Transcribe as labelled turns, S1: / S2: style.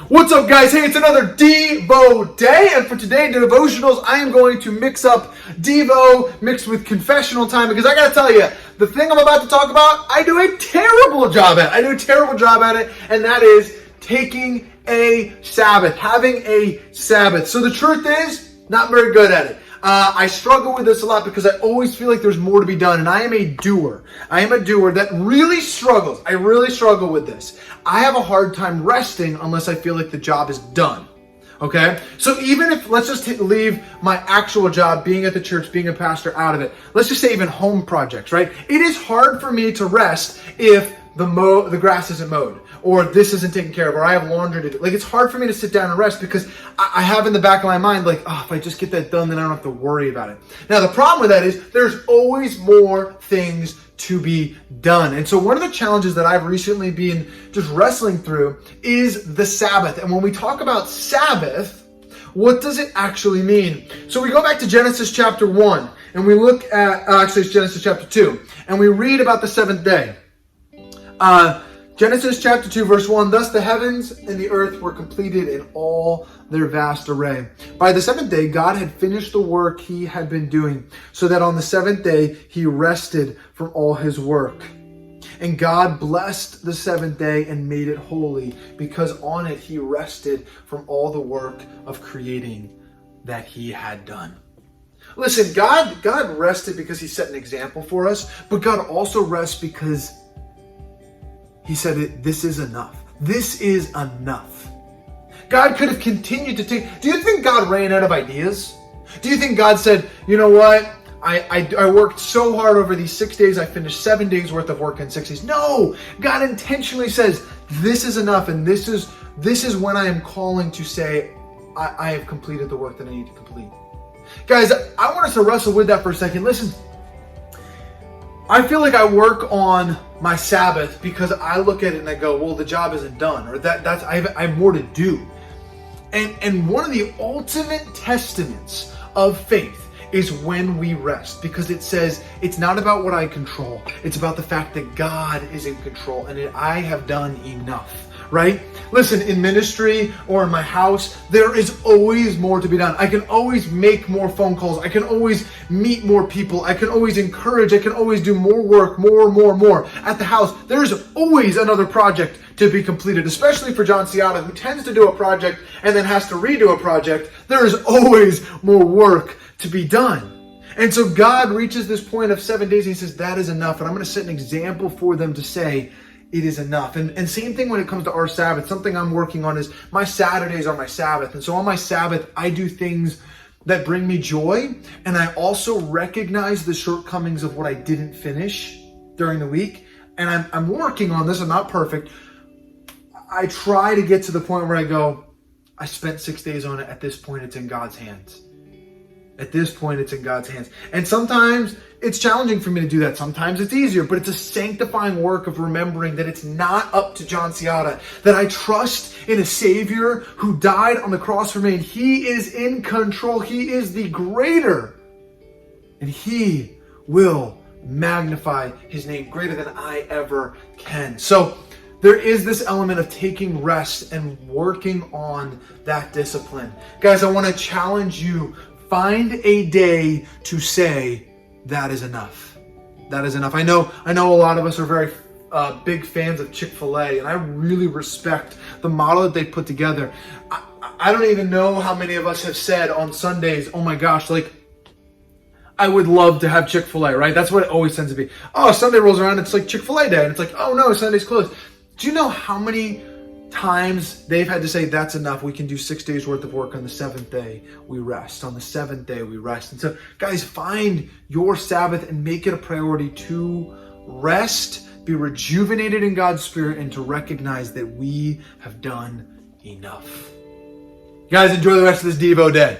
S1: What's up, guys? Hey, it's another Devo day, and for today, devotionals, I am going to mix up Devo mixed with confessional time, because I gotta tell you, the thing I'm about to talk about, I do a terrible job at. And that is taking a Sabbath, having a Sabbath. So the truth is, not very good at it. I struggle with this a lot because I always feel like there's more to be done, and I am a doer. I am a doer that really struggles. I really struggle with this. I have a hard time resting unless I feel like the job is done. Okay? So even if, let's just leave my actual job, being at the church, being a pastor, out of it. Let's just say even home projects, right? It is hard for me to rest if the grass isn't mowed, or this isn't taken care of, or I have laundry to do. Like, it's hard for me to sit down and rest because I have in the back of my mind, like, oh, if I just get that done, then I don't have to worry about it. Now, the problem with that is there's always more things to be done. And so one of the challenges that I've recently been just wrestling through is the Sabbath. And when we talk about Sabbath, what does it actually mean? So we go back to Genesis chapter 1, and we look at, actually it's Genesis chapter 2, and we read about the seventh day. Genesis chapter 2 verse 1, thus the heavens and the earth were completed in all their vast array. By the seventh day, God had finished the work he had been doing, so that on the seventh day, he rested from all his work. And God blessed the seventh day and made it holy, because on it he rested from all the work of creating that he had done. Listen, God rested because he set an example for us, but God also rests because he said, this is enough. This is enough. God could have continued to take. Do you think God ran out of ideas? Do you think God said, you know what? I worked so hard over these 6 days. I finished 7 days worth of work in 6 days. No, God intentionally says, this is enough. And this is when I am calling to say, I have completed the work that I need to complete. Guys, I want us to wrestle with that for a second. Listen, I feel like I work on my Sabbath because I look at it and I go, well, the job isn't done, or I have more to do. And one of the ultimate testaments of faith is when we rest, because it says it's not about what I control. It's about the fact that God is in control and that I have done enough. Right? Listen, in ministry or in my house, there is always more to be done. I can always make more phone calls. I can always meet more people. I can always encourage. I can always do more work, more. At the house, there's always another project to be completed, especially for John Ciata, who tends to do a project and then has to redo a project. There is always more work to be done. And so God reaches this point of 7 days and he says, that is enough. And I'm going to set an example for them to say, it is enough. And same thing when it comes to our Sabbath. Something I'm working on is my Saturdays are my Sabbath. And so on my Sabbath, I do things that bring me joy. And I also recognize the shortcomings of what I didn't finish during the week. And I'm working on this. I'm not perfect. I try to get to the point where I go, I spent 6 days on it. At this point, it's in God's hands. At this point, it's in God's hands. And sometimes it's challenging for me to do that. Sometimes it's easier, but it's a sanctifying work of remembering that it's not up to John Ciata, that I trust in a Savior who died on the cross for me, and he is in control. He is the greater, and he will magnify his name greater than I ever can. So there is this element of taking rest and working on that discipline. Guys, I want to challenge you. Find a day to say, that is enough. That is enough. I know a lot of us are very big fans of Chick-fil-A, and I really respect the model that they put together. I don't even know how many of us have said on Sundays, oh my gosh, like, I would love to have Chick-fil-A, right? That's what it always tends to be. Oh, Sunday rolls around, it's like Chick-fil-A day, and it's like, oh no, Sunday's closed. Do you know how many times they've had to say, that's enough, we can do 6 days worth of work, on the seventh day we rest, on the seventh day we rest? And so guys, find your Sabbath and make it a priority to rest, be rejuvenated in God's Spirit, and to recognize that we have done enough. Guys, enjoy the rest of this Devo day.